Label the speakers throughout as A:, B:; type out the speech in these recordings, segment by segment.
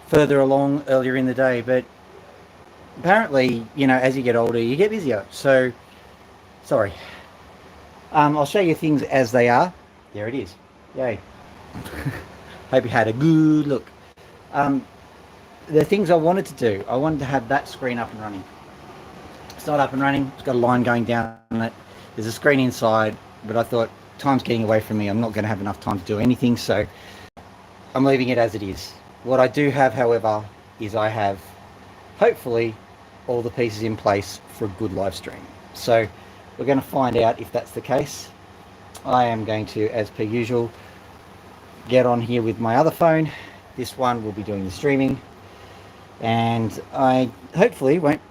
A: further along earlier in the day. But apparently, as you get older, you get busier. So, sorry. I'll show you things as they are. There it is. Yay. Hope you had a good look. The things I wanted to do, I wanted to have that screen up and running. It's not up and running. It's got a line going down it. There's a screen inside, but I thought time's getting away from me. I'm not going to have enough time to do anything, so I'm leaving it as it is. What I do have, however, is I have hopefully all the pieces in place for a good live stream. So we're going to find out if that's the case. I am going to, as per usual, get on here with my other phone. This one will be doing the streaming, and I hopefully won't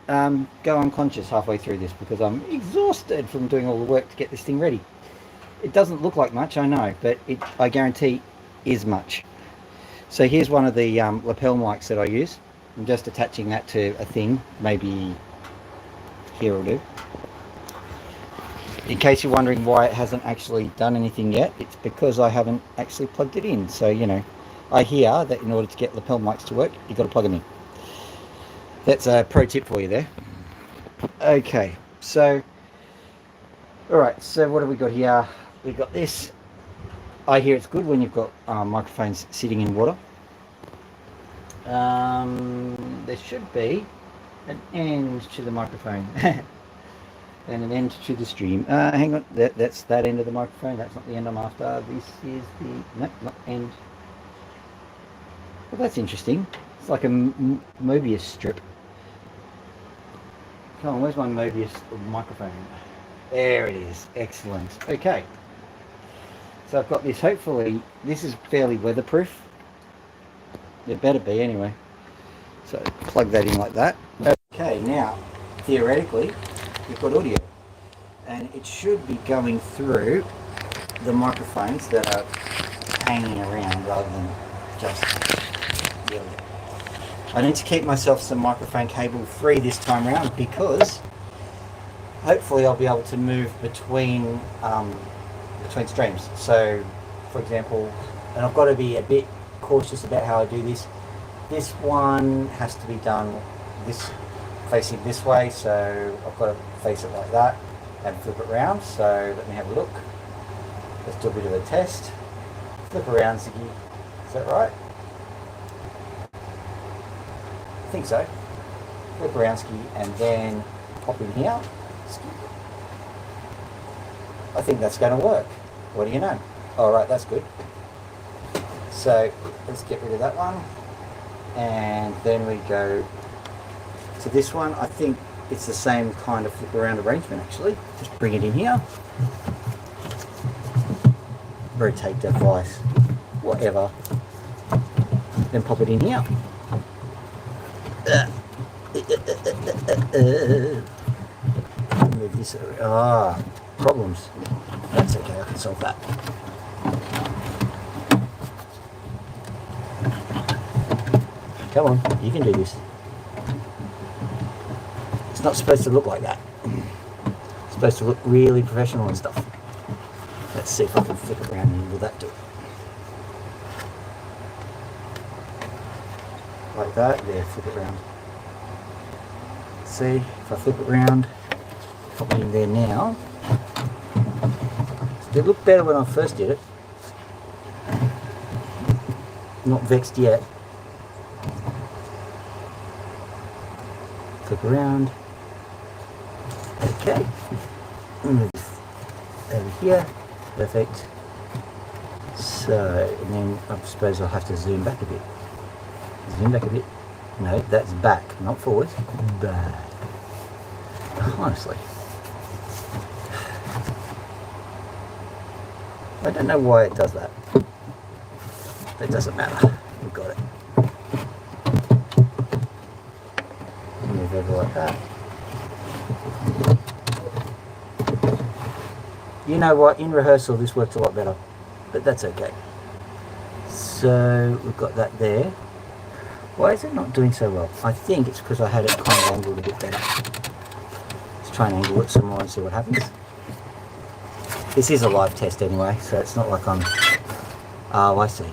A: go unconscious halfway through this, because I'm exhausted from doing all the work to get this thing ready. It doesn't look like much, I know, but it, I guarantee, is much. So here's one of the lapel mics that I use. I'm just attaching that to a thing, maybe here will do. In case you're wondering why it hasn't actually done anything yet, it's because I haven't actually plugged it in. So, I hear that in order to get lapel mics to work, you've got to plug them in. That's a pro tip for you there. Okay, so, alright, so what have we got here? We've got this. I hear it's good when you've got microphones sitting in water. There should be an end to the microphone and an end to the stream. Hang on, that's that end of the microphone. That's not the end I'm after. This is the, no, not end. Well, that's interesting. It's like a Mobius strip. Come on, where's my Mobius microphone? There it is. Excellent. Okay. So I've got this, hopefully, this is fairly weatherproof. It better be anyway. So plug that in like that. Okay, now, theoretically, you've got audio. And it should be going through the microphones that are hanging around rather than just... There we go. I need to keep myself some microphone cable free this time around, because hopefully I'll be able to move between streams. So, for example, and I've got to be a bit cautious about how I do this. This one has to be done facing this way, so I've got to face it like that and flip it around. So let me have a look. Let's do a bit of a test. Flip around, Ziggy. Is that right? I think so. Flip around, Ski, and then pop in here. Ski. I think that's going to work. What do you know? All right, that's good. So let's get rid of that one, and then we go to this one. I think it's the same kind of flip around arrangement actually. Just bring it in here, rotate device, whatever, then pop it in here. Move this. Problems. That's okay, I can solve that. Come on, you can do this. It's not supposed to look like that. It's supposed to look really professional and stuff. Let's see if I can flip it around and will that do it. Like that, there, flip it around. See, if I flip it around, pop it in there now. It looked better when I first did it. Not vexed yet. Flip around. Okay. Move over here. Perfect. So, and then I suppose I'll have to zoom back a bit. Zoom back a bit. No, that's back, not forwards. Back. Honestly. I don't know why it does that. It doesn't matter. We've got it. Move over like that. You know what? In rehearsal, this worked a lot better, but that's okay. So we've got that there. Why is it not doing so well? I think it's because I had it kind of angled a bit better. Let's try and angle it some more and see what happens. This is a live test anyway, so it's not like I'm... Oh, I see.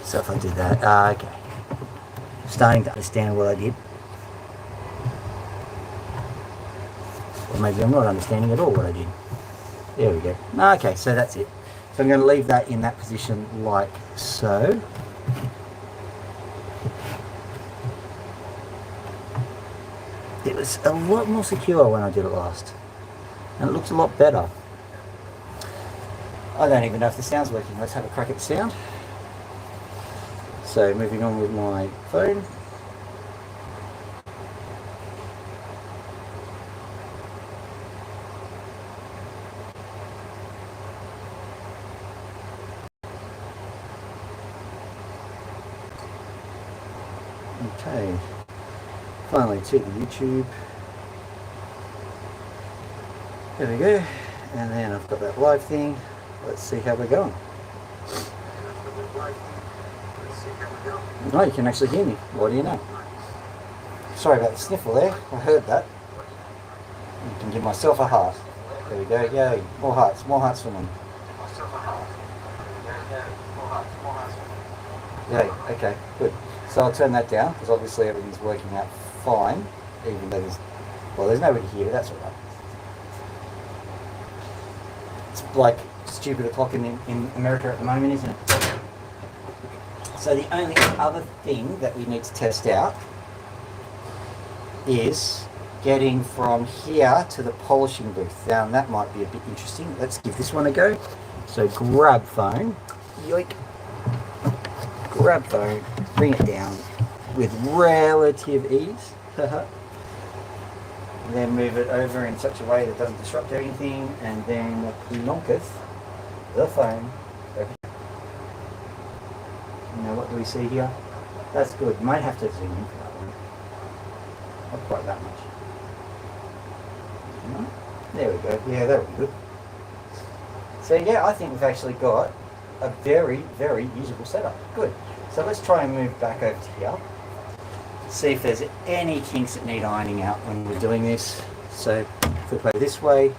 A: So if I do that, okay. Starting to understand what I did. Or maybe I'm not understanding at all what I did. There we go. Okay, so that's it. So I'm going to leave that in that position like so. It was a lot more secure when I did it last. And it looks a lot better. I don't even know if the sound's working. Let's have a crack at the sound. So moving on with my phone. Okay. Finally to the YouTube. There we go. And then I've got that live thing. Let's see how we're going. No, you can actually hear me. What do you know? Sorry about the sniffle there. I heard that. I can give myself a heart. There we go. Yay. More hearts for them. Yay. Okay, good. So I'll turn that down because obviously everything's working out fine, even though there's nobody here. That's all right. It's like stupid o'clock in America at the moment, isn't it? So the only other thing that we need to test out is getting from here to the polishing booth. Now that might be a bit interesting. Let's give this one a go. So grab phone, yoink, grab phone, bring it down with relative ease. Then move it over in such a way that doesn't disrupt anything, and then plonketh the phone over. Now what do we see here? That's good. Might have to zoom in for that one. Not quite that much. There we go. Yeah, that'll be good. So yeah, I think we've actually got a very, very usable setup. Good. So let's try and move back over to here. See if there's any kinks that need ironing out when we're doing this. So flip over this way.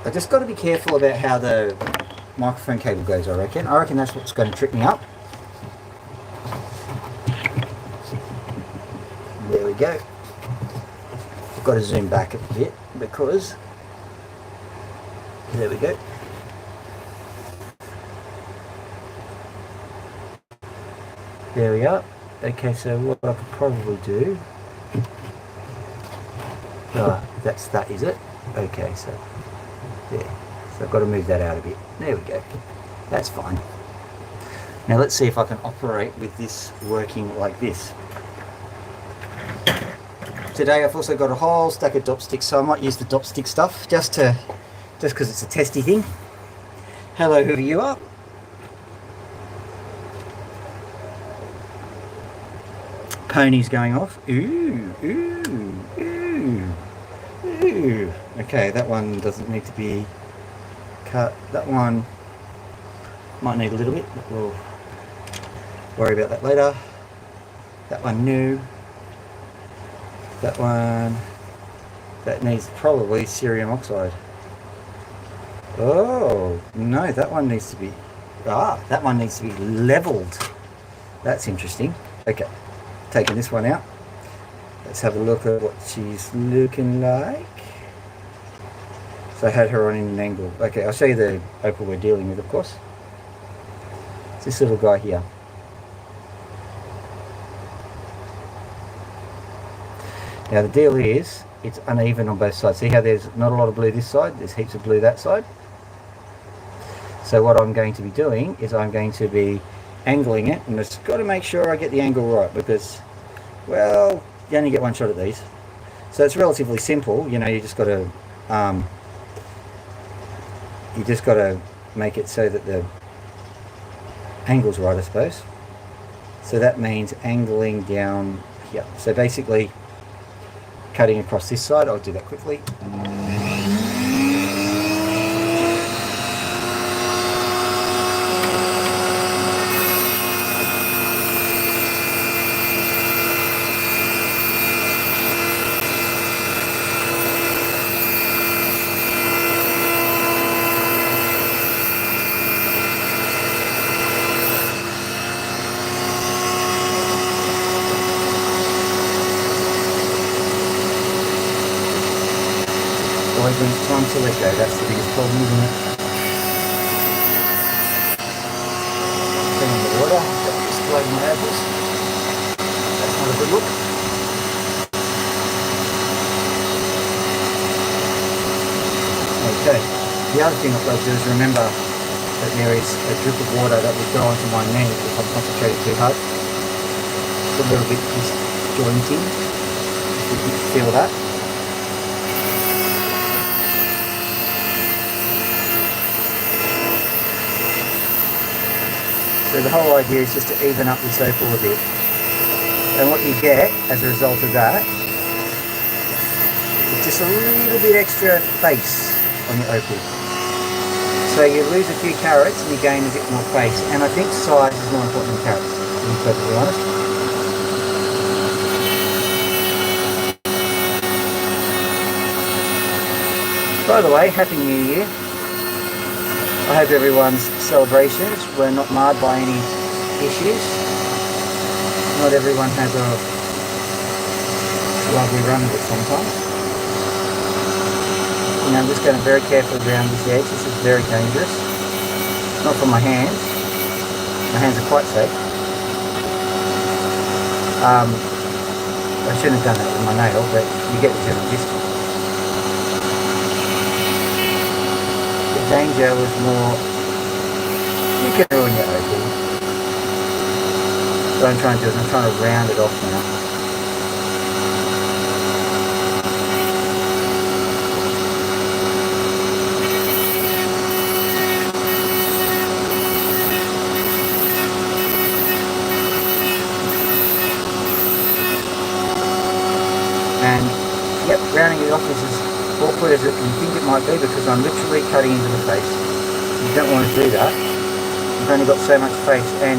A: I just got to be careful about how the microphone cable goes, I reckon. I reckon that's what's going to trip me up. There we go. I've got to zoom back a bit because there we go. There we are. Okay, so what I could probably do, that is it. Okay, so there. So I've got to move that out a bit. There we go. That's fine. Now let's see if I can operate with this working like this. Today I've also got a whole stack of dop sticks, so I might use the dop stick stuff just because it's a testy thing. Hello, whoever you are. Pony's going off. Ooh, ooh, ooh, ooh. Okay, that one doesn't need to be cut. That one might need a little bit, but we'll worry about that later. That one new. That one, that needs probably cerium oxide. Oh, no, that one needs to be, that one needs to be leveled. That's interesting. Okay. Taking this one out. Let's have a look at what she's looking like. So I had her on in an angle. Okay, I'll show you the opal we're dealing with, of course. It's this little guy here. Now the deal is, it's uneven on both sides. See how there's not a lot of blue this side, there's heaps of blue that side. So what I'm going to be doing is I'm going to be angling it, and just got to make sure I get the angle right because, well, you only get one shot at these. So it's relatively simple, you know. You just got to make it so that the angle's right, I suppose. So that means angling down here. So basically, cutting across this side. I'll do that quickly. when it's time to let go. That's the biggest problem, isn't it? Bring in the water, explode my apples. That's not a good look. Okay, the other thing I've got to do is remember that there is a drip of water that will go onto my knee if I'm concentrating too hard. It's a little bit disjointing, if you can feel that. So the whole idea is just to even up this opal a bit. And what you get as a result of that is just a little bit extra face on your opal. So you lose a few carats and you gain a bit more face. And I think size is more important than carats, to be perfectly honest. By the way, Happy New Year. I hope everyone's celebrations were not marred by any issues. Not everyone has a lovely run of it sometimes. You know, I'm just going very carefully around this edge. This is very dangerous. Not for my hands. My hands are quite safe. I shouldn't have done that with my nail, but you get the general gist. The danger was more, you can ruin your opal. What I'm trying to do is I'm trying to round it off now. And yep, rounding it off is as awkward as you think it might be because I'm literally cutting into the face. You don't want to do that. You've only got so much face, and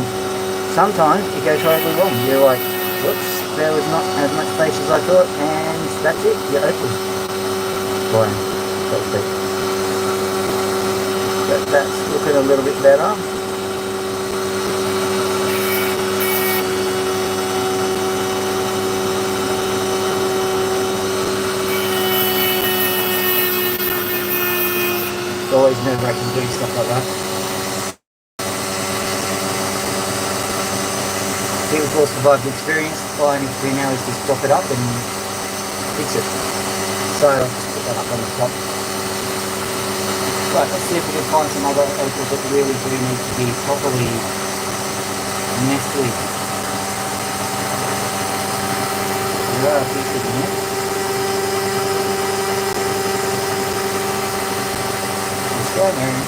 A: sometimes it goes horribly wrong. You're like, whoops, there was not as much face as I thought, and that's it, your opal's blown, so to speak. But that's looking a little bit better. Always nerve-wracking doing stuff like that. People will survive the experience. All I need to do now is just drop it up and fix it. So I'll just put that up on the top. Right, let's see if we can find some other opals that really do need to be properly nested. There are a few sitting here. Go there.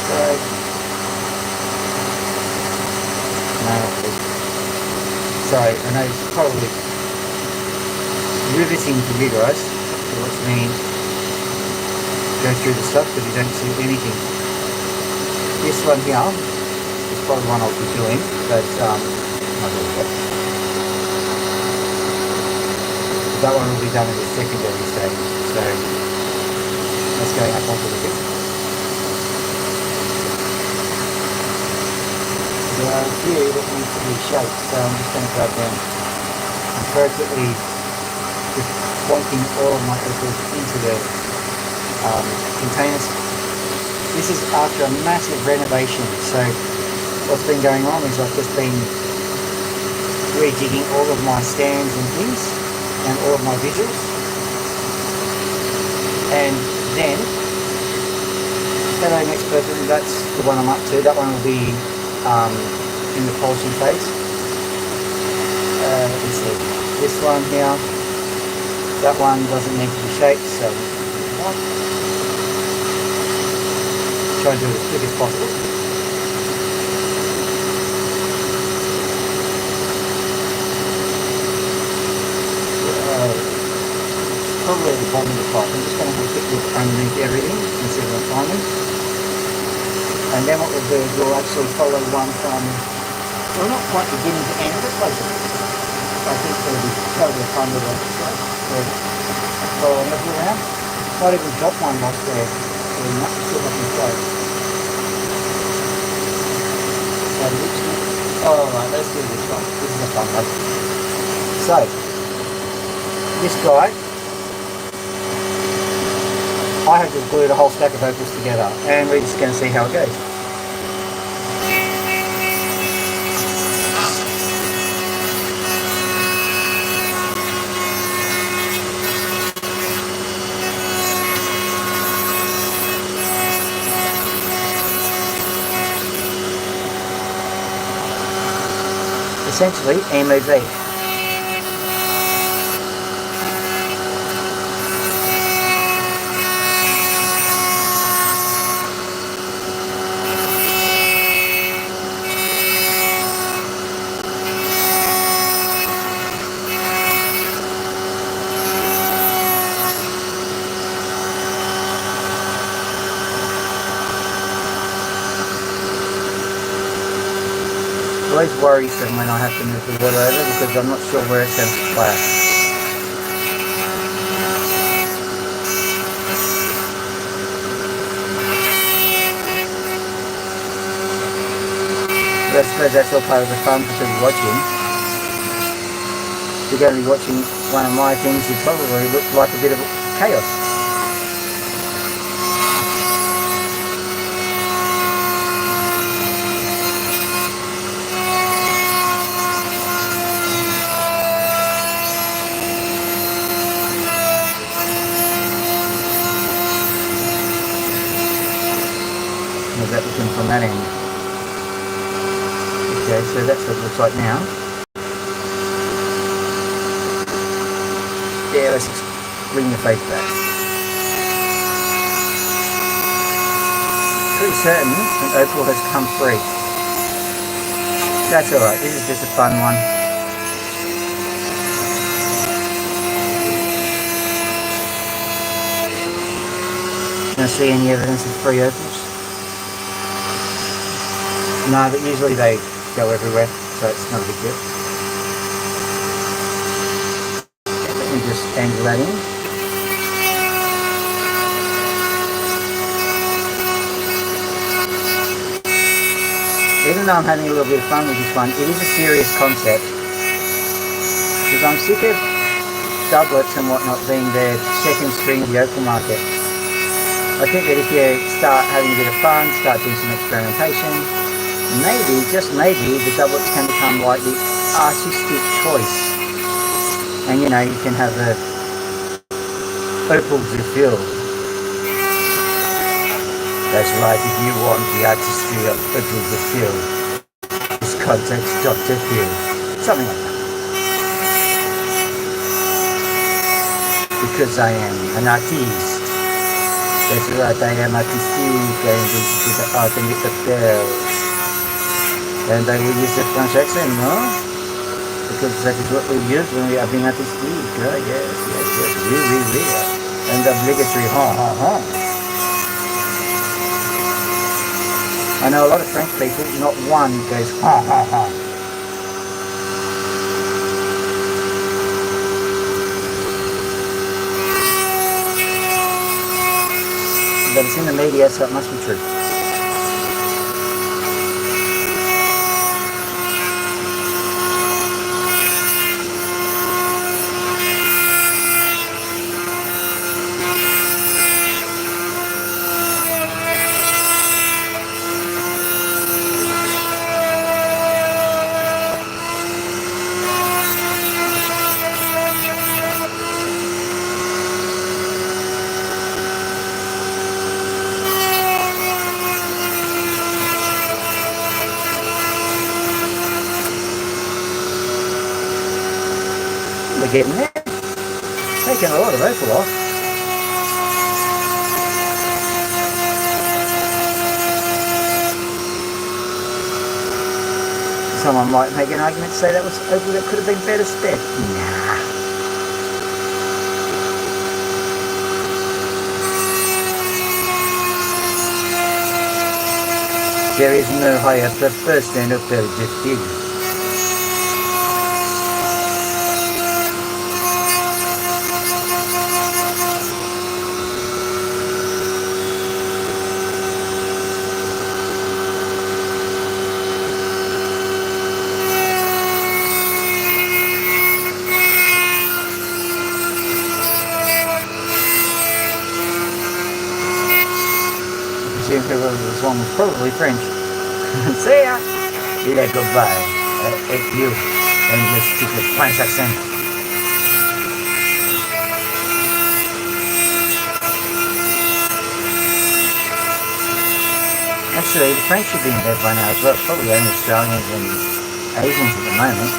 A: Straight. No, sorry, I know it's probably riveting for you guys to watch me go through the stuff but you don't see anything. This one here is probably one I'll be doing, but that one will be done at the secondary stage. So let's go up onto the bit. There are a few that need to be shaped, so I'm just going to grab them and appropriately just plonking all of my opals into the containers. This is after a massive renovation, so what's been going on is I've just been rejigging all of my stands and things and all of my visuals, and then, hello next person, that's the one I'm up to. That one will be in the polishing phase. Let's see, this one here, that one doesn't need to be shaped, so try and do it as quick as possible. Probably at the bottom of the pot. I'm just going to have a quick look underneath everything and see what I'm finding. And then what we'll do is we'll actually follow one from, well, not quite beginning to end, but close enough. I think it'll be totally fun with it. So follow another around. Might even drop one whilst there. Doing that to see if I can float. Alright, let's do this one. This is a fun one. So, this guy I have just glued a whole stack of opals together, and we're just going to see how it goes. Essentially, MOV. Always worrisome when I have to move the water over because I'm not sure where it's going to splash. But I suppose that's all part of the fun for people watching. If you're going to be watching one of my things, you probably look like a bit of chaos. How's that looking from that end? Okay, so that's what it looks like now. Yeah, let's just bring the face back. Pretty certain an opal has come free. That's alright, this is just a fun one. Don't see any evidence of free opals? No, but usually they go everywhere, so it's not a big deal. Let me just angle that in. Even though I'm having a little bit of fun with this one, it is a serious concept. Because I'm sick of doublets and whatnot being the second string of the opal market. I think that if you start having a bit of fun, start doing some experimentation, maybe, just maybe, the doublets can become like the artistic choice. And you know, you can have the opals you fill. That's right, if you want the artistry of opals you fill, this contact Dr. Phil. Something like that. Because I am an artiste. That's right, I am artistic, I am going to do the art and with the bells. And I will use the French accent, no? Because that is what we use when we are being artistic. Oh, yes, oui. And obligatory, I know a lot of French people, not one goes, But it's in the media, so it must be true. We're getting there. Taking a lot of opal off. Someone might make an argument to say that was opal that could have been better spent. Nah. There is no higher purpose than opal de fil. this one was probably French. See ya! Yeah, goodbye. If you and your stupid French accent. Actually, the French should be in bed by now as well. Probably only Australians and Asians at the moment.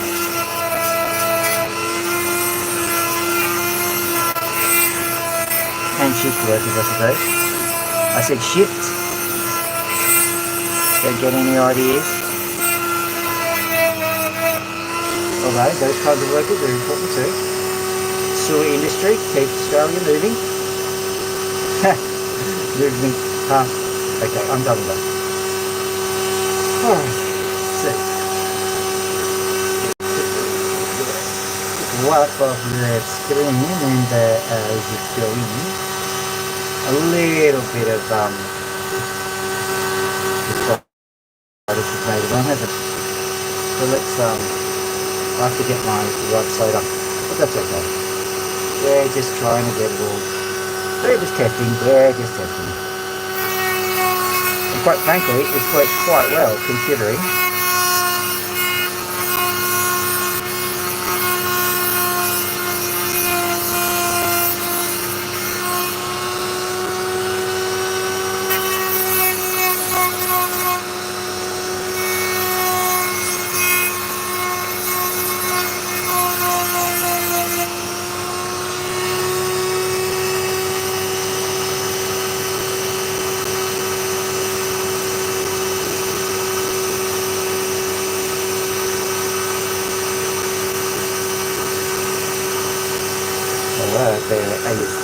A: And shift workers, I suppose. I said shift. Don't get any ideas. Although those kinds of workers are important too. Sewer industry keeps Australia moving. Movement past. Okay, I'm done with that. Alright, so wipe off the screen and as it's going, a little bit of this is made it on, hasn't it? So let's I have to get my right side up, but that's okay. They're just trying to get it all. They're just testing. And quite frankly, it's worked quite well considering.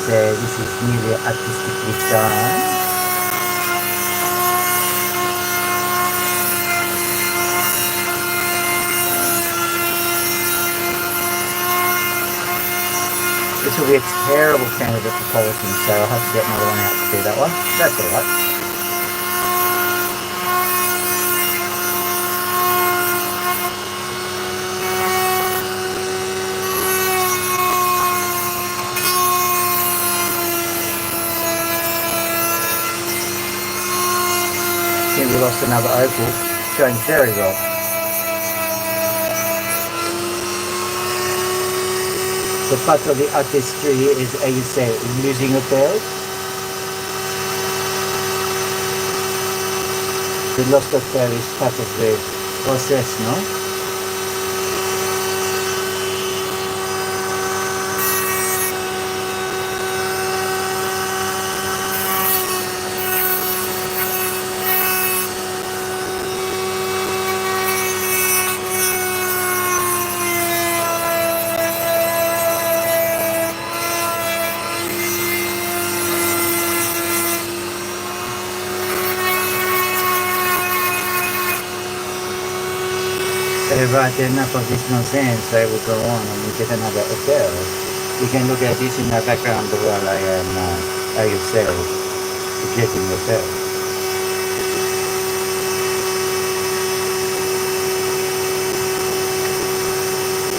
A: This is really artistically done. This will be a terrible candidate for polishing, so I'll have to get another one out to do that one. That's alright. We lost another Opal. It's going very well. The part of the artistry is, as you say, using a bird. The lost of bird is part of the process, no? Right, enough of this nonsense. I will go on and we get another hotel. You can look at this in the background while I am yourself getting the hotel.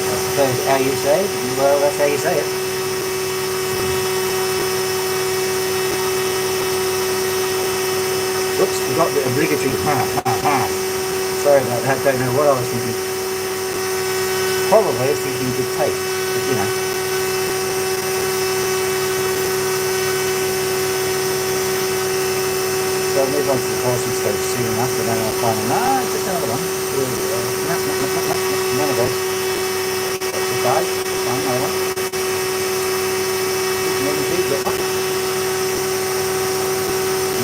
A: I suppose how you say it? Well, that's how you say it. Oops, forgot the obligatory Sorry about that, don't know what I was thinking. Probably I was thinking good taste, but you know. So I'll move on to the polishing stage soon enough, and then I'll find just another one. None of those. That's the guys, find another one.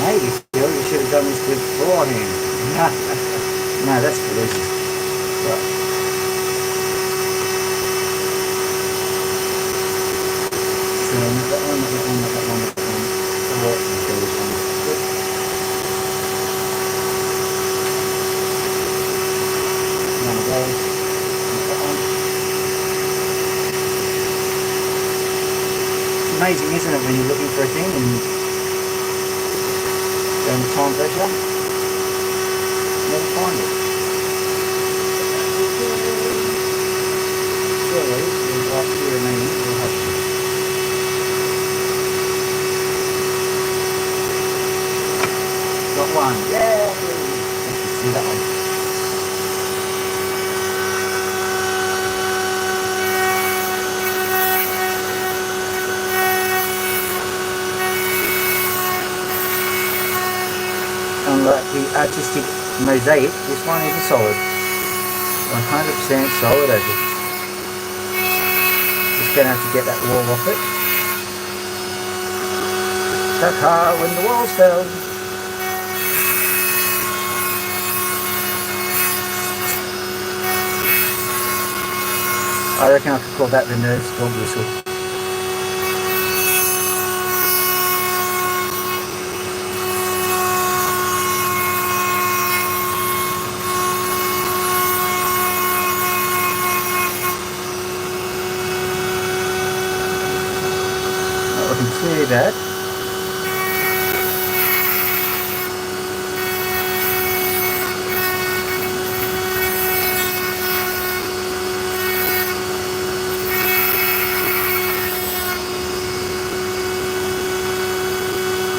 A: Maybe still you should have done this beforehand. No, that's delicious. Right. So that one. One of those. That one. It's amazing, isn't it, when you're looking for a thing and going to time pressure? Never find it. Surely, right here remaining, we'll have to. Got one. mosaic. This one is a solid, 100% solid opal. Just gonna have to get that wall off it. The car when the walls fell. I reckon I could call that the nerd's dog whistle. Not looking too bad.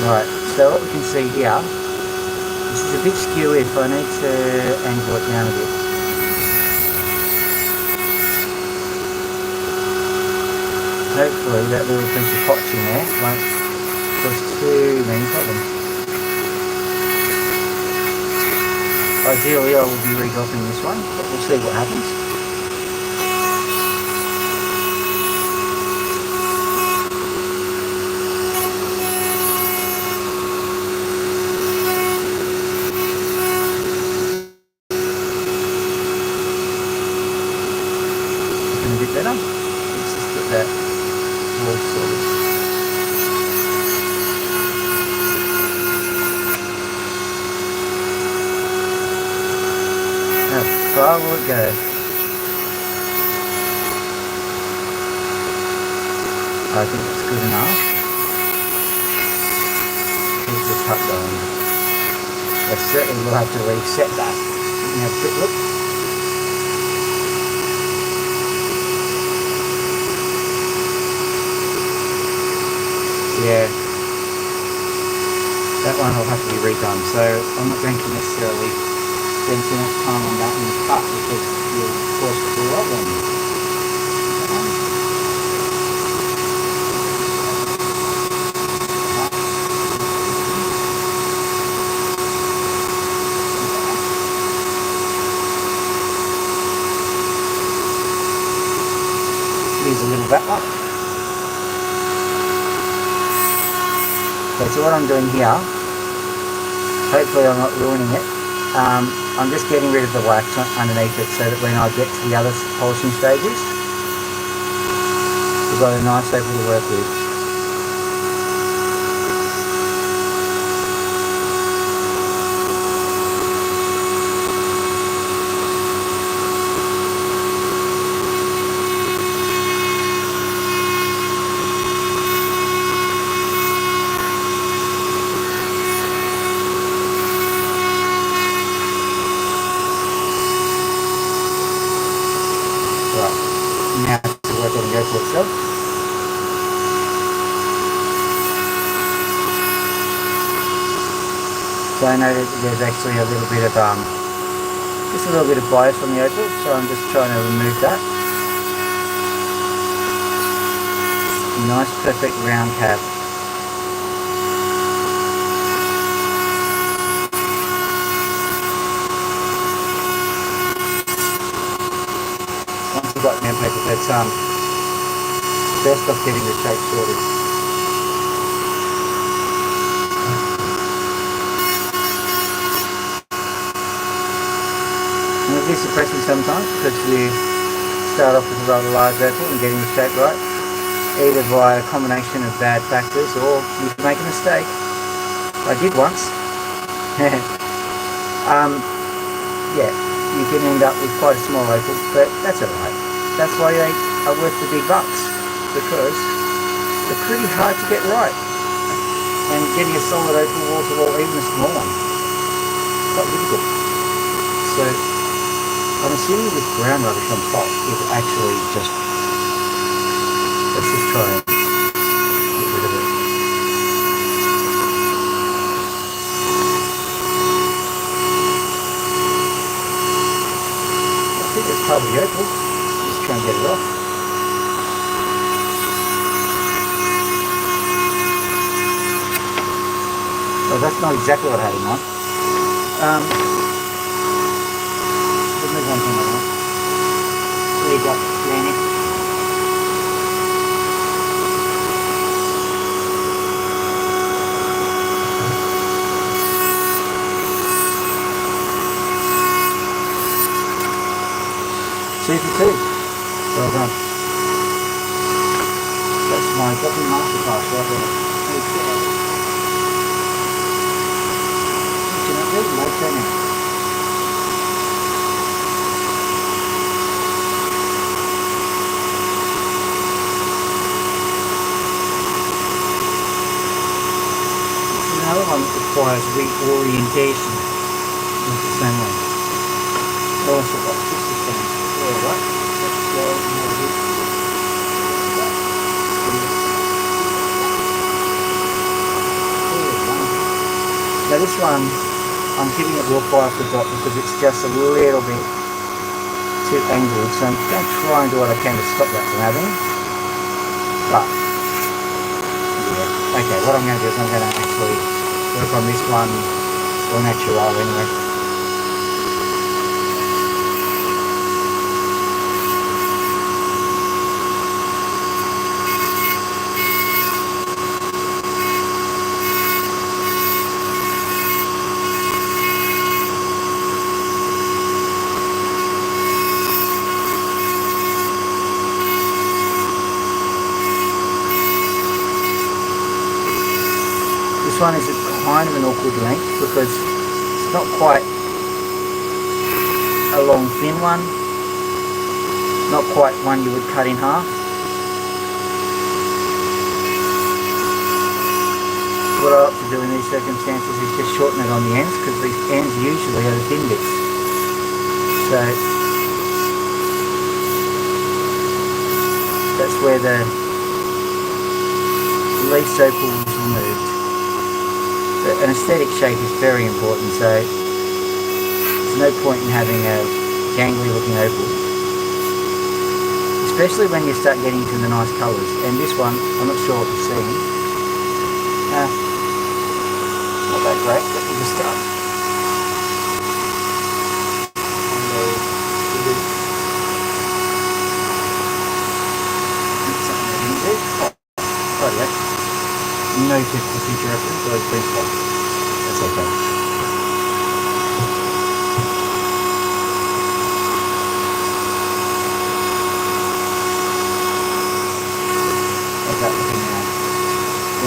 A: Right, so what we can see here, this is a bit skewy, so I need to angle it down a bit. Hopefully that little piece of potch in there won't cause too many problems. Ideally I will be re-dropping this one, but we'll see what happens. A bit better. Let's just get that wall sorted. How far will it go? I think it's good enough. Keep the cut going. I certainly will have to reset that. Let me have a quick look. Yeah, that one will have to be redone, so I'm not going to necessarily spend too much time on that in the cut because you'll cause problems. Here's a little back up. Okay, so what I'm doing here, hopefully I'm not ruining it, I'm just getting rid of the wax underneath it so that when I get to the other polishing stages, we've got a nice opal to work with. Now to work on the opal itself. So I know that there's actually a little bit of just a little bit of bias on the opal, so I'm just trying to remove that. Nice perfect round cap. Once I've got nail paper, that's best off getting the shape sorted. And it is suppressing sometimes because you start off with a rather large opal and getting the shape right, either by a combination of bad factors or you make a mistake. I did once. Yeah, you can end up with quite a small opal, but that's alright. That's why they are worth the big bucks, because they're pretty hard to get right. And getting a solid opal wall to wall, even a small one, quite difficult. So I'm assuming this brown rubbish on top is actually just, let's just try and get rid of it. I think it's probably opal. Just try and get it off. Oh, that's not exactly what I had in mind. 2 for 2. Well done. That's my dropping masterclass right there. Okay. Fortunately, no turnout. Another one that requires reorientation with the same one. Also got just the same. Yeah, right. Let's go now this one, I'm giving it more fire for the dot because it's just a little bit too angled, so I'm going to try and do what I can to stop that from happening. But, yeah. Okay, what I'm going to do is I'm going to actually work on this one or natural anyway. This one is kind of an awkward length because it's not quite a long thin one, not quite one you would cut in half. What I like to do in these circumstances is just shorten it on the ends because these ends usually are the thin bits. So that's where the least opal is removed. An aesthetic shape is very important, so there's no point in having a gangly looking opal, especially when you start getting to the nice colours. And this one, I'm not sure what you're seeing. Not that great. Let me just start. Oh yeah. Noted for future reference, so it's baseball. That's okay. How's that looking now?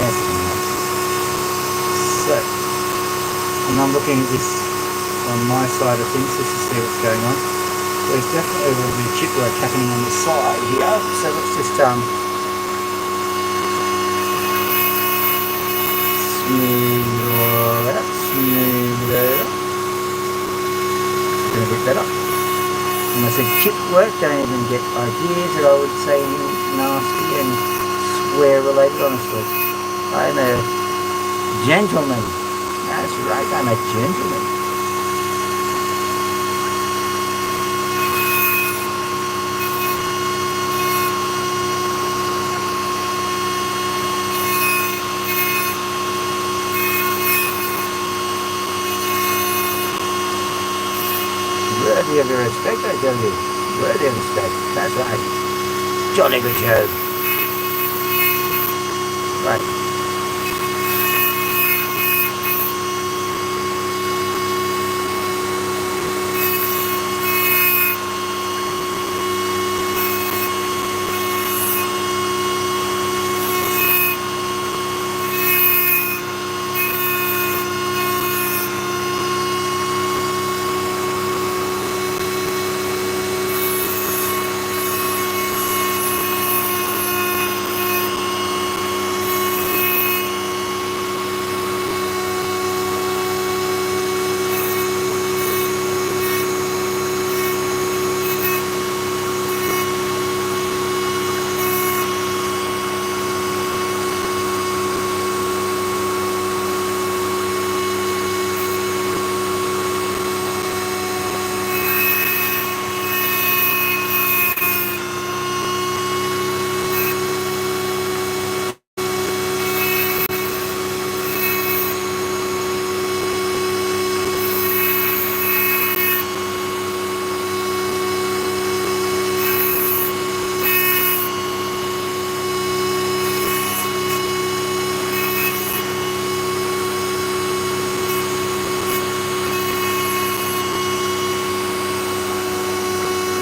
A: Yes, looking now. So, and I'm looking at this on my side of things just to see what's going on. There's definitely a little bit of chip work happening on the side here, so let's just smooth it up. A bit better. And I said chip work, don't even get ideas that I would say nasty and swear related, honestly. I'm a gentleman. That's right, I'm a gentleman. Worthy of your respect, I tell you. Worthy of respect. That's right. Jolly good show. Right.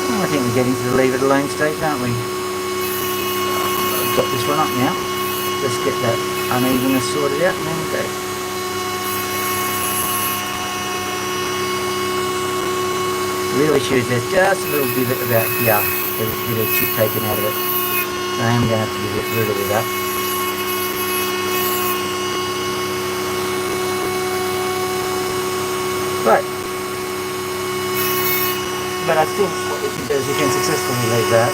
A: I think we're getting to the leave it alone stage, aren't we? Got this one up now. Let's get that unevenness sorted out and then we'll go. Real issue is there's just a little bit about here. There's a bit of chip taken out of it. I am going to have to get rid of that. But I still, what we can do is we can successfully leave that.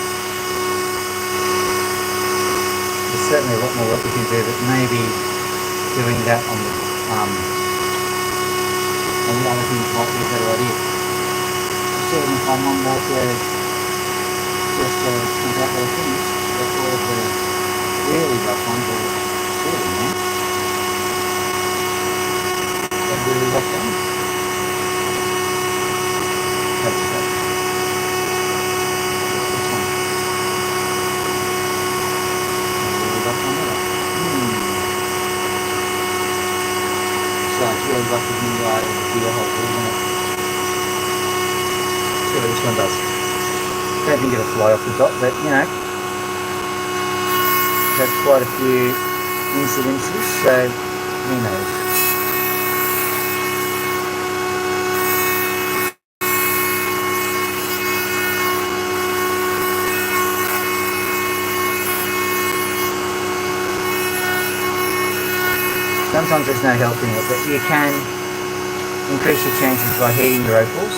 A: There's certainly a lot more what we can do, but maybe doing that on the other things might be a better idea. Certainly if I'm on like just some of those things, that's all of the really rough ones are sorted now. The really rough ones. That's okay. So it's really rough with new gear hopefully, isn't it? See what this one does. Don't think it'll fly off the top, but you know, had quite a few incidences, so who knows. Sometimes there's no help in it, but you can increase your chances by heating your opals.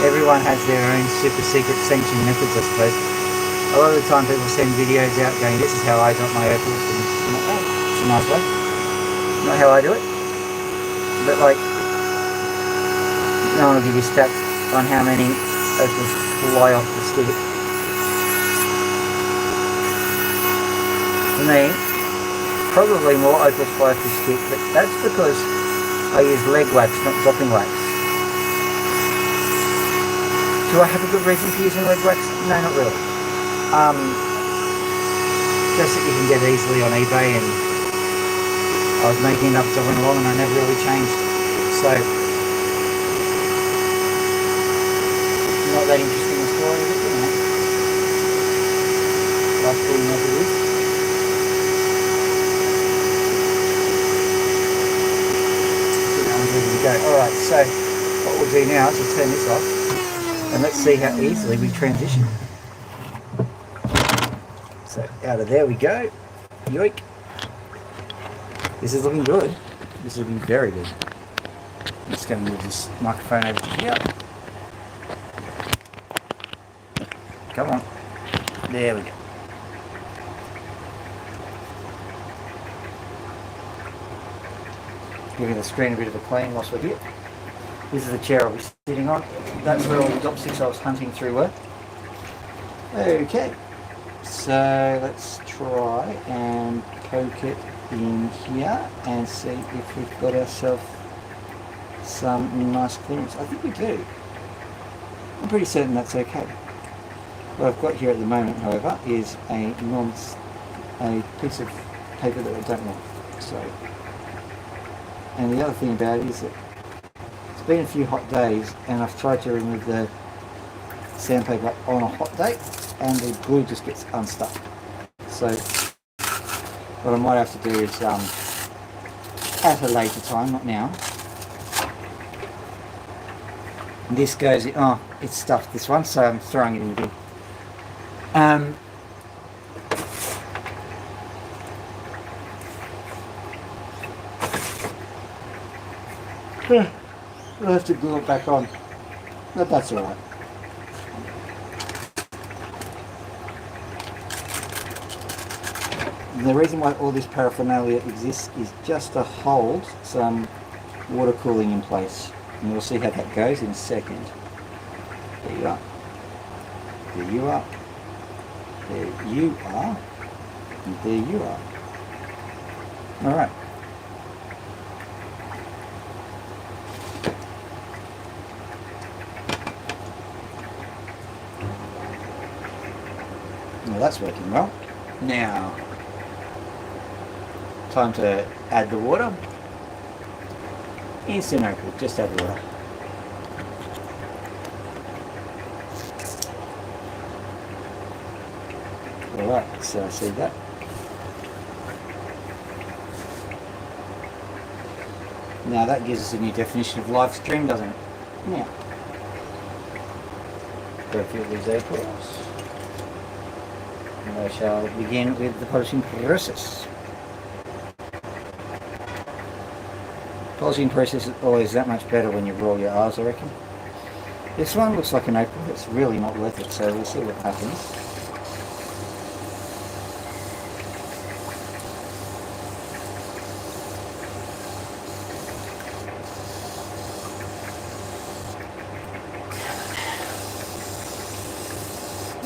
A: Everyone has their own super secret sanctioned methods, I suppose. A lot of the time people send videos out going, this is how I drop my opals, and I'm like, oh, it's a nice way. Not how I do it. But like, no one will give you stats on how many opals fly off the stick. For me, probably more opals fly off the stick, but that's because I use leg wax, not dropping wax. Do I have a good reason for using leg wax? No, not really. Just that you can get easily on eBay, and I was making it up as I went along and I never really changed. So, not that interesting a story, is it, you know? Life being as it is. Alright, so what we'll do now is we'll turn this off and let's see how easily we transition. So out of there we go. Yoink. This is looking good. This is looking very good. I'm just going to move this microphone over to here. Come on. There we go. Giving the screen a bit of a clean whilst we're here. This is the chair I'll be sitting on. That's where all the dopsticks I was hunting through were. Okay, so let's try and poke it in here and see if we've got ourselves some nice clearance. I think we do. I'm pretty certain that's okay. What I've got here at the moment, however, is a piece of paper that I don't want. So. And the other thing about it is that it's been a few hot days and I've tried to remove the sandpaper on a hot day and the glue just gets unstuck. So what I might have to do is at a later time, not now. This goes in, oh, it's stuffed this one, so I'm throwing it in the bin. I'll have to glue it back on, but that's alright. The reason why all this paraphernalia exists is just to hold some water cooling in place, and we'll see how that goes in a second. There you are. There you are. There you are. And there you are. Alright. Well, that's working well. Now, time to add the water. Instant opal, just add water. Alright, so I see that. Now that gives us a new definition of live stream, doesn't it? Now, go fill these opals. And I shall begin with the polishing process. Polishing process is always that much better when you roll your R's, I reckon. This one looks like an opal, it's really not worth it, so we'll see what happens.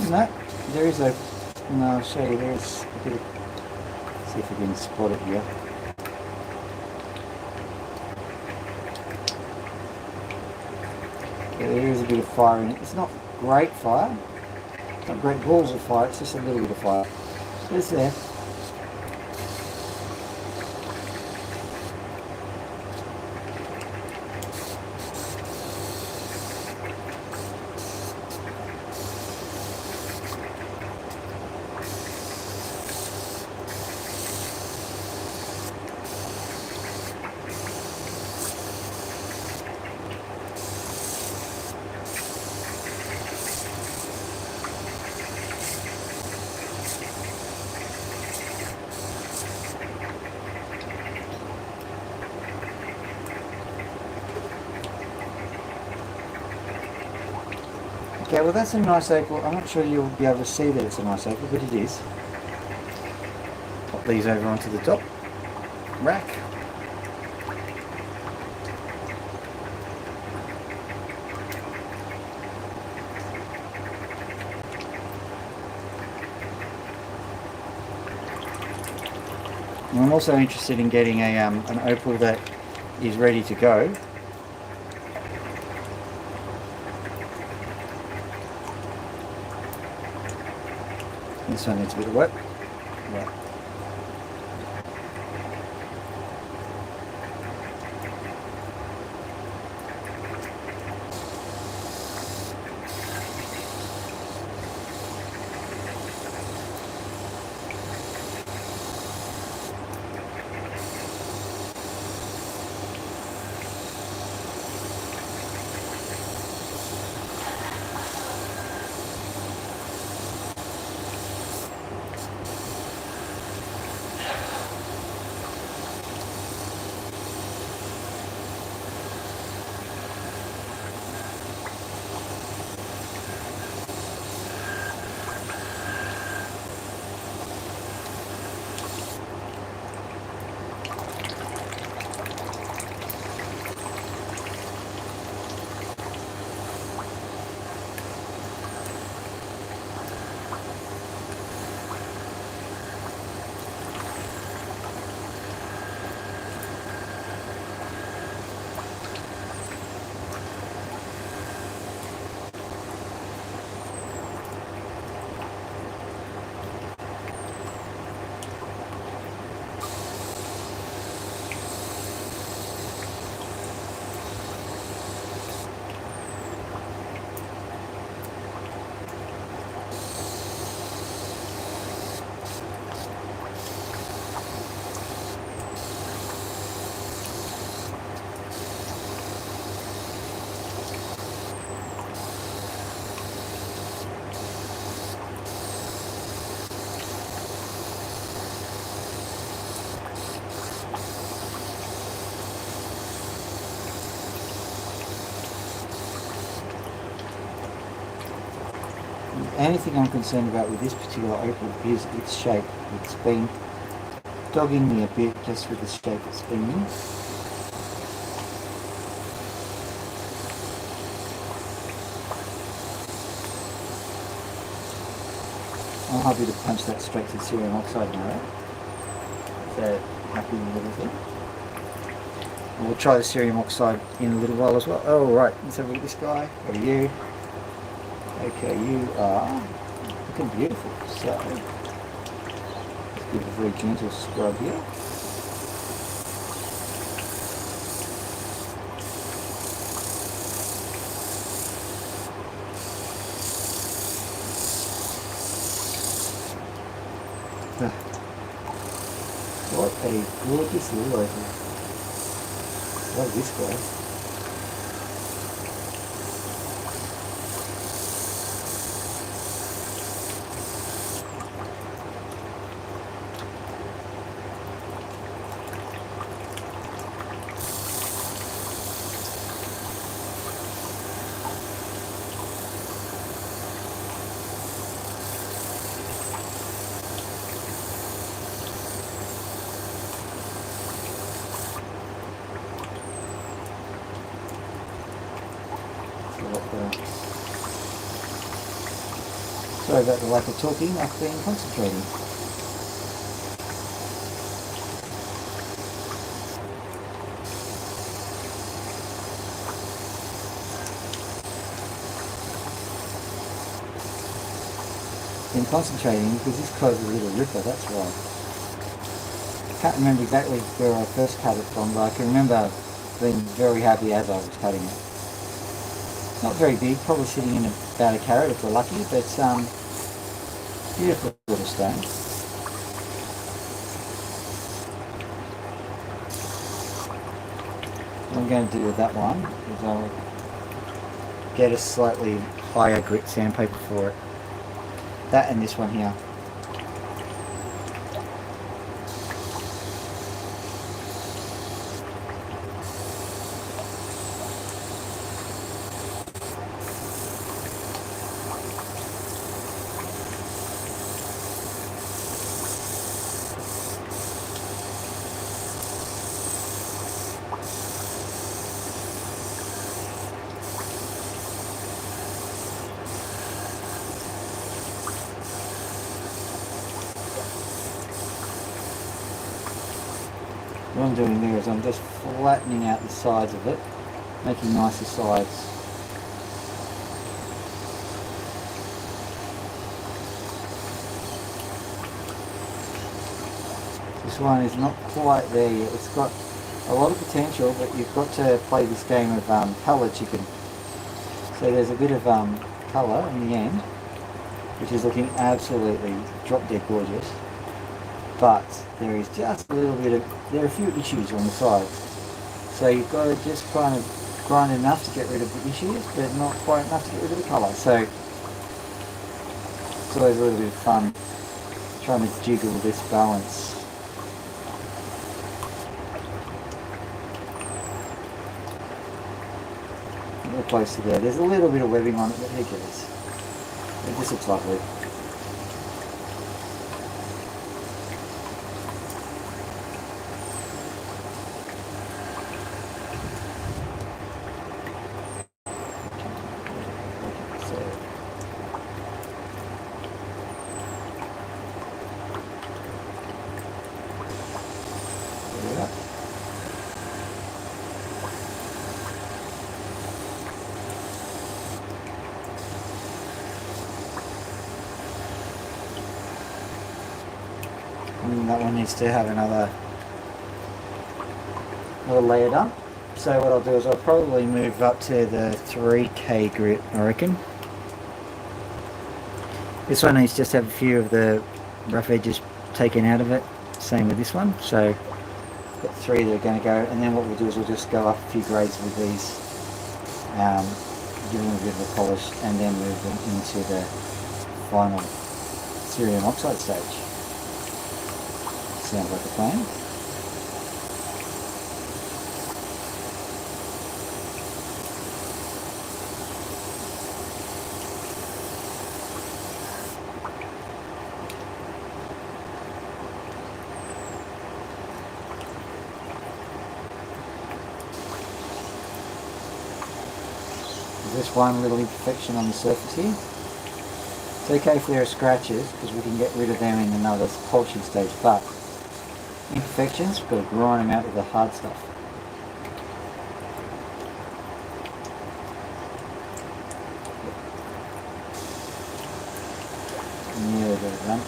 A: No, there is a... No, I'll show you, there's a bit of... See if we can spot it here. Yeah, there is a bit of fire in it. It's not great fire. It's not great balls of fire, it's just a little bit of fire. It's there. Okay, well that's a nice opal. I'm not sure you'll be able to see that it's a nice opal, but it is. Pop these over onto the top rack. And I'm also interested in getting a an opal that is ready to go. This one needs a bit of work. Yeah. The only thing I'm concerned about with this particular opal is its shape. It's been dogging me a bit just with the shape it's been in. I'm happy to punch that straight to cerium oxide now. So happy with everything. And we'll try the cerium oxide in a little while as well. Oh right, let's have a look at this guy. What are you? Okay, you are looking beautiful. So let's give it a very gentle scrub here. absolutely gorgeous little opal. Love this guy. Sorry about the lack of talking, I've been concentrating. Been concentrating because this clothes a little ripper, that's why. I can't remember exactly where I first cut it from, but I can remember being very happy as I was cutting it. Not very big, probably sitting in about a carat if we're lucky, but beautiful little stone. What I'm going to do with that one is I'll get a slightly higher grit sandpaper for it. That and this one here. What I'm doing there is I'm just flattening out the sides of it, making nicer sides. This one is not quite there yet. It's got a lot of potential, but you've got to play this game of colour chicken. So there's a bit of colour in the end, which is looking absolutely drop dead gorgeous. But there is just a little bit of, there are a few issues on the sides. So you've got to just kind of grind enough to get rid of the issues, but not quite enough to get rid of the colour. So it's always a little bit of fun trying to jiggle this balance. A little close to there. There's a little bit of webbing on it, but who cares? It just looks lovely. And that one needs to have another layer done. So what I'll do is I'll probably move up to the 3K grit, I reckon. This one needs just to have a few of the rough edges taken out of it. Same with this one. So got 3 that are going to go, and then what we'll do is we'll just go up a few grades with these, give them a bit of a polish, and then move them into the final cerium oxide stage. Sounds like a plan. There's just one little imperfection on the surface here. It's okay if there are scratches because we can get rid of them in another polishing stage, but imperfections, we've got to grind them out with the hard stuff. Nearly got it done.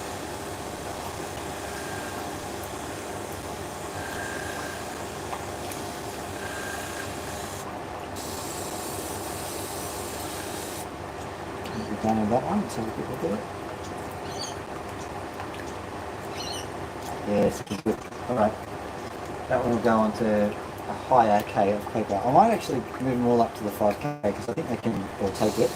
A: We're done with that one, let's have a quick look at it. Yeah, it's good. Alright. That one will go on to a higher K of paper. I might actually move them all up to the 5K because I think they can all take it.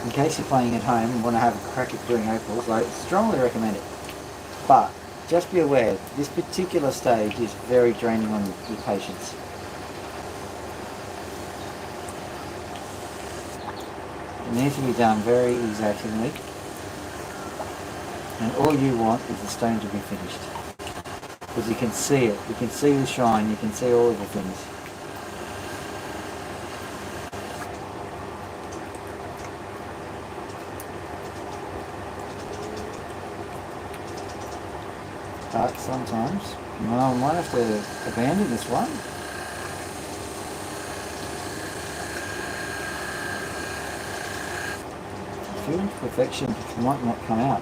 A: In case you're playing at home and want to have a crack at doing opals, I strongly recommend it. But just be aware, this particular stage is very draining on your patience. It needs to be done very exactingly, and all you want is the stone to be finished. Because you can see it, you can see the shine, you can see all of the things. But sometimes, well, I might have to abandon this one. Feeling perfection might not come out.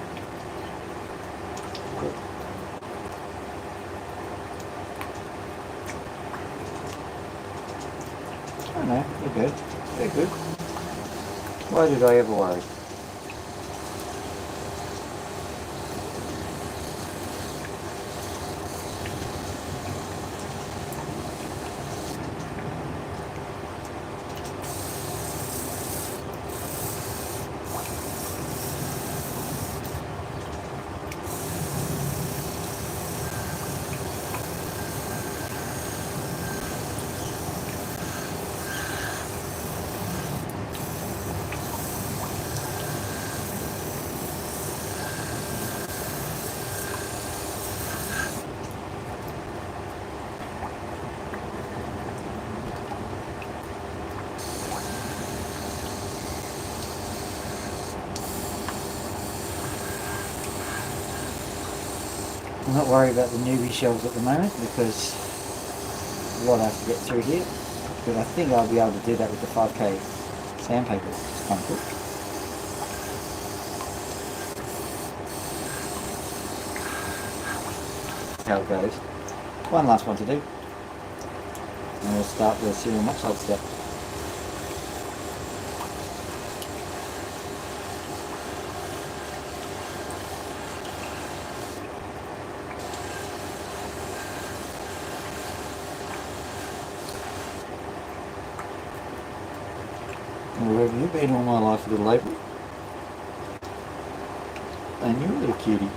A: Oh no, they're good. They're good. Why did I ever worry? I'm not worried about the newbie shells at the moment because a lot I have to get through here. But I think I'll be able to do that with the 5K sandpaper. It's kind of cool. How it goes. One last one to do. And we'll start the cereal oxide step. Where have you been all my life, little Opal? And you're a little cutie.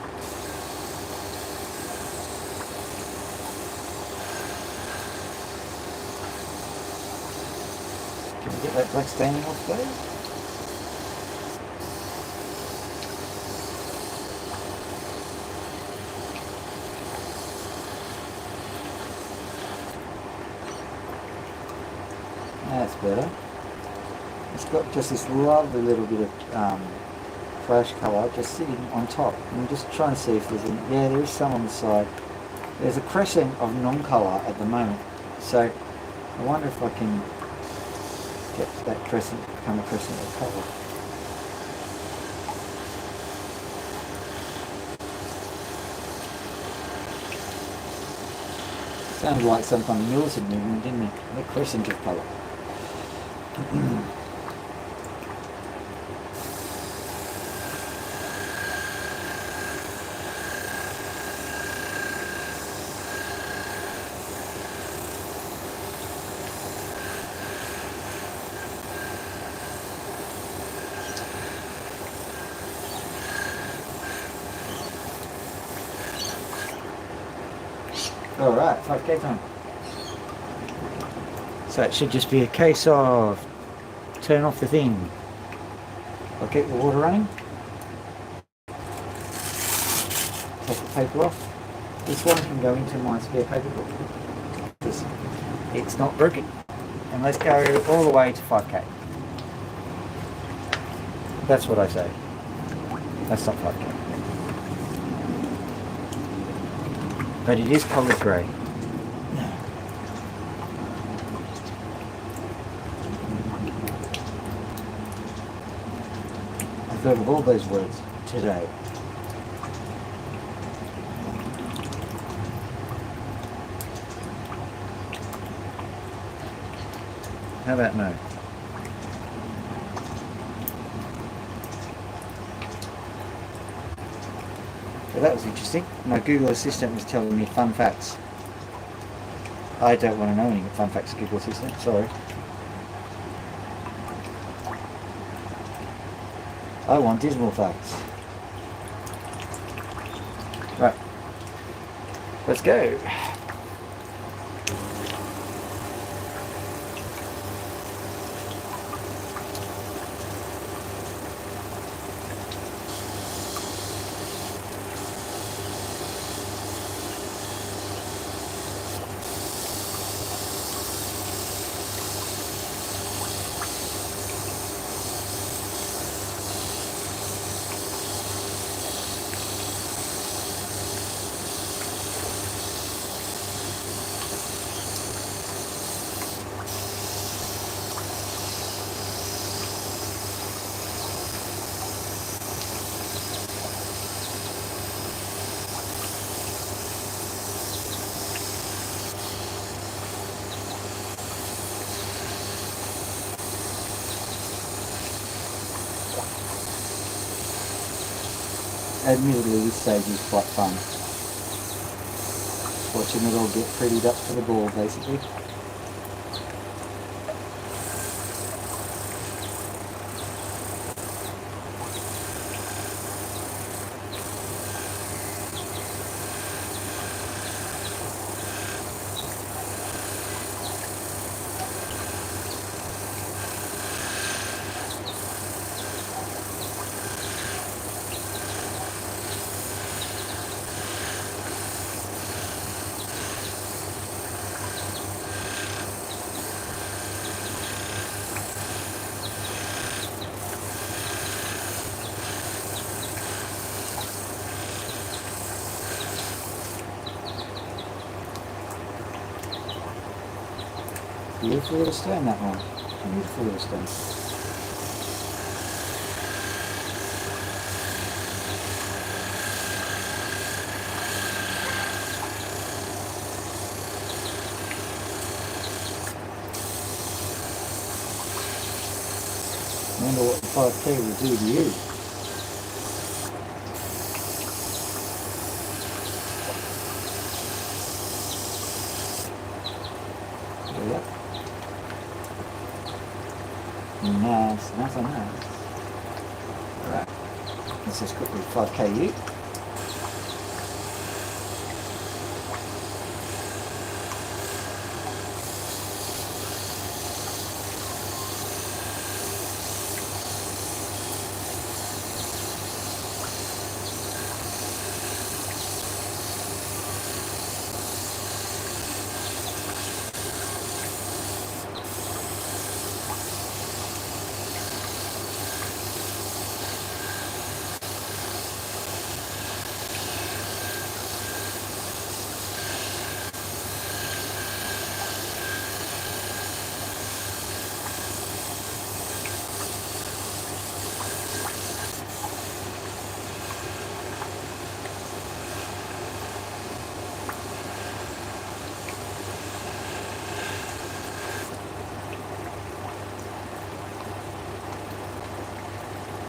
A: Can we get that black staining off there? That's better. It's got just this lovely little bit of flash colour just sitting on top. I'm just trying to see if there's any. Yeah, there is some on the side. There's a crescent of non-colour at the moment, so I wonder if I can get that crescent to become a crescent of colour. Sounded like some kind of militant movement, didn't it? The crescent of colour. Alright, 5K time. So it should just be a case of turn off the thing. I'll keep the water running. Take the paper off. This one can go into my spare paper book because it's not broken. And let's go all the way to 5K. That's what I say. That's not 5K. But it is coloured grey. confirm with all those words today. How about no? Well, that was interesting. My Google Assistant was telling me fun facts. I don't want to know any fun facts, Google Assistant. Sorry. I want dismal facts. Right. Let's go. Admittedly, this stage is quite fun. Watching it all get prettied up for the ball, basically. Beautiful little stone, that one. Beautiful little stone. Wonder what the 5K will do to you. Yep. Nice, nice and nice. Right. Let's just quickly 5K you.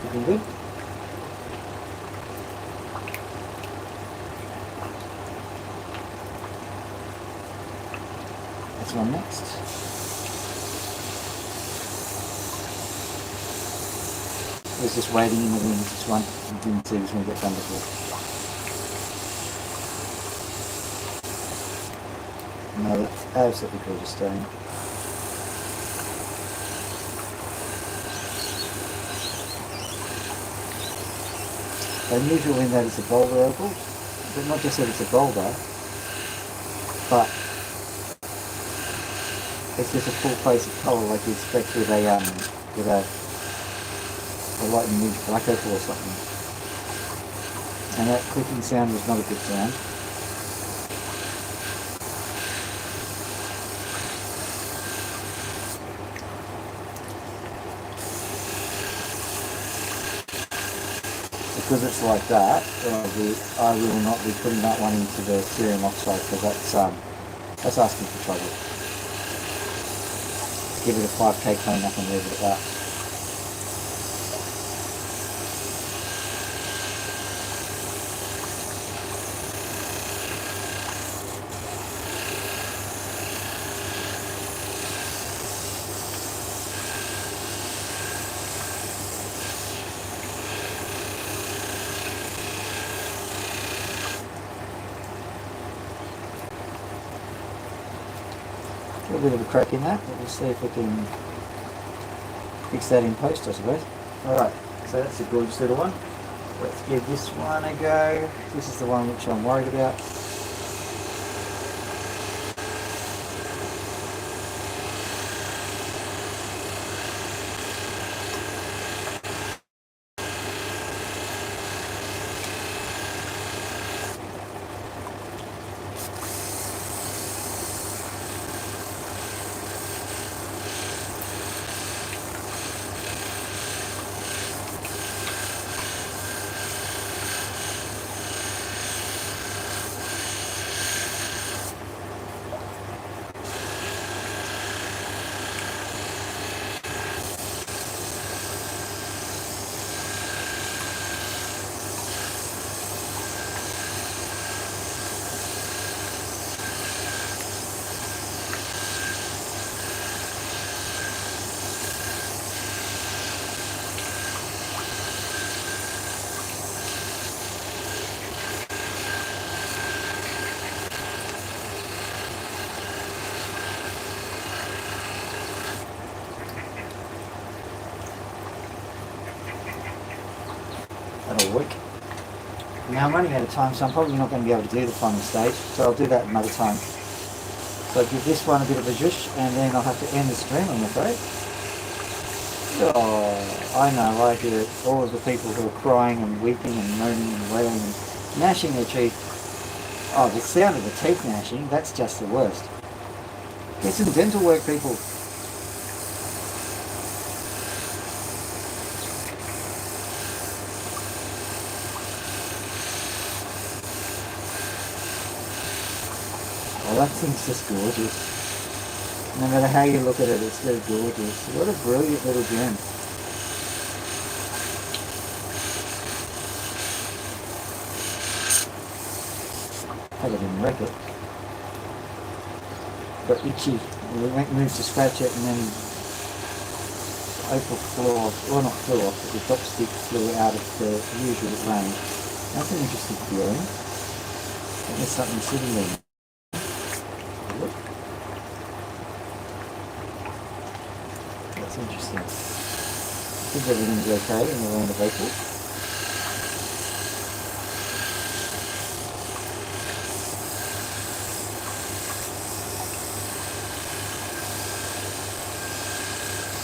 A: Looking good. This one next. It's just waiting in the wind. This one. I didn't see this one get done before. No, that's absolutely gorgeous stone. Unusual in that it's a boulder opal, but not just that it's a boulder, but it's just a full face of colour like you expect with a lightning edge black opal or something. And that clicking sound was not a good sound. because it's like that, I will not be putting that one into the cerium oxide because that's asking for trouble. Give it a 5k clean up and leave it at that. A bit of a crack in that, but we'll see if we can fix that in post, I suppose. Alright, so that's a gorgeous little one. Let's give this one a go. This is the one which I'm worried about. That'll work. Now I'm running out of time, so I'm probably not going to be able to do the final stage, so I'll do that another time. So I'll give this one a bit of a zhoosh, and then I'll have to end the stream, I'm afraid. Oh, I know, I hear it. All of the people who are crying and weeping and moaning and wailing and gnashing their teeth. Oh, the sound of the teeth gnashing, that's just the worst. Get some dental work, people. That thing's just gorgeous. No matter how you look at it, it's still gorgeous. What a brilliant little gem. I didn't wreck it. Got itchy. We went moved to scratch it and then Opal flew off. Well, not flew off, but the chopstick flew out of the usual range. That's an interesting feeling. There's something sitting there. That's interesting. I think everything's okay in the land of Opal.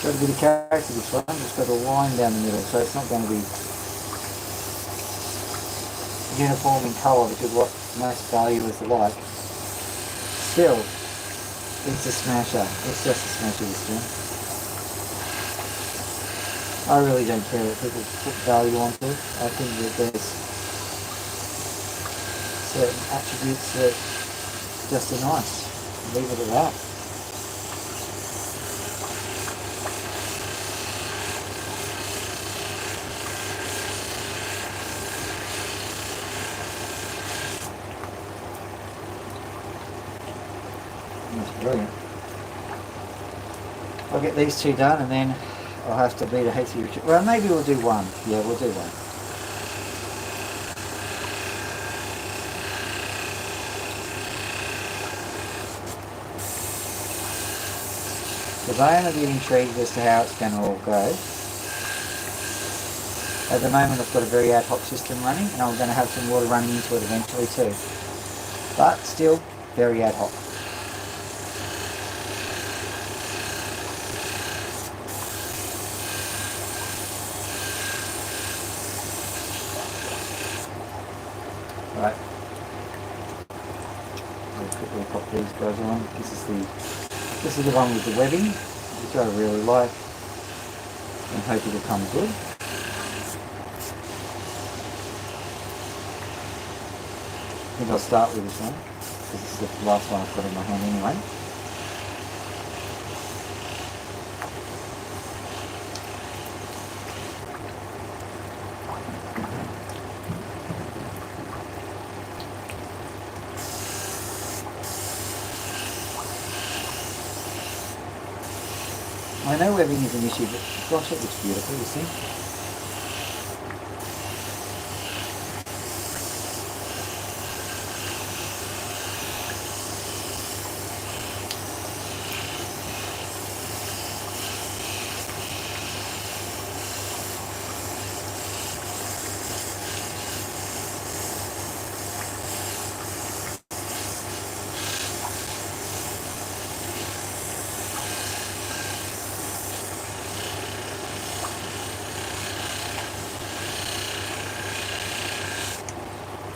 A: Got a bit of character this one, just got a line down the middle, so it's not going to be uniform in colour, which is what most valuers like. Still, it's a smasher. It's just a smasher, this gem. I really don't care what people put value onto it. I think that there's certain attributes that just are nice. Leave it at that. That's brilliant. I'll get these two done and then I'll have to beat a hasty retreat. Well, maybe we'll do one. Yeah, we'll do one. Because I am a bit intrigued as to how it's going to all go. At the moment I've got a very ad hoc system running and I'm going to have some water running into it eventually too. But still, very ad hoc. Right. I'll quickly pop these guys on. This is the one with the webbing, which I really like and hope it'll come good. I think I'll start with this one, because this is the last one I've got in my hand anyway. I know webbing is an issue, but gosh, it looks beautiful, you see.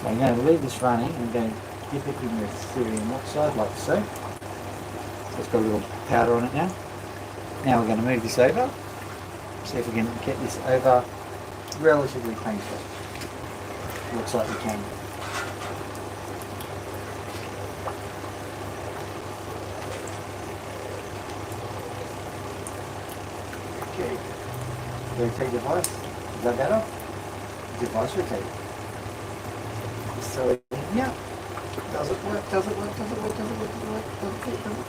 A: I'm going to leave this running and then dip it in the cerium oxide like so. So it's got a little powder on it now. Now we're going to move this over. See if we can get this over relatively painfully. Looks like we can. Okay. Going to take the device. Is that better? Device rotate. So yeah, does it work? Does it work? Does it work? Does it work? Does it work? Does it fit? Does it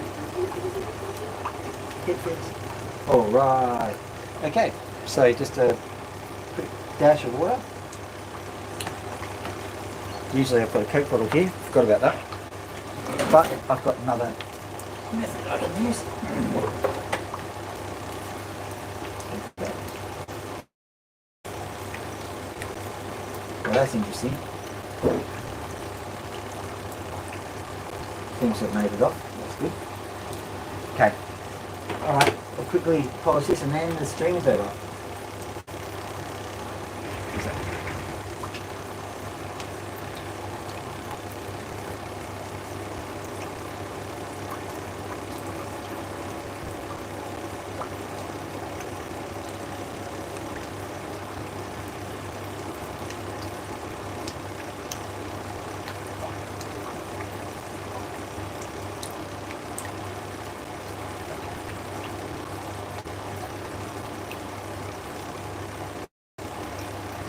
A: fit? It fits. All right. Okay. So just a quick dash of water. Usually I've got a Coke bottle here. Forgot about that. But I've got another method I can use. Well, that's interesting. Things have made it off. That's good. Okay. Alright, I'll quickly polish this and then the string is over.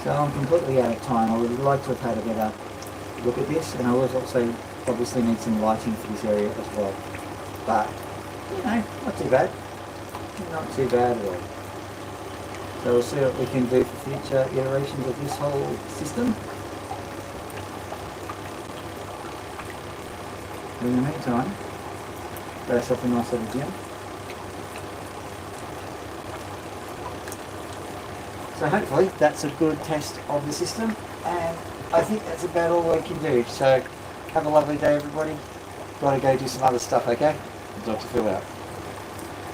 A: So I'm completely out of time. I would like to have had a better look at this, and I was also obviously need some lighting for this area as well. But, you know, not too bad. Not too bad at all. So we'll see what we can do for future iterations of this whole system. In the meantime, got ourselves a nice little gym. So hopefully that's a good test of the system, and I think that's about all we can do. So have a lovely day everybody. Gotta go do some other stuff, okay? Dr. Phil out.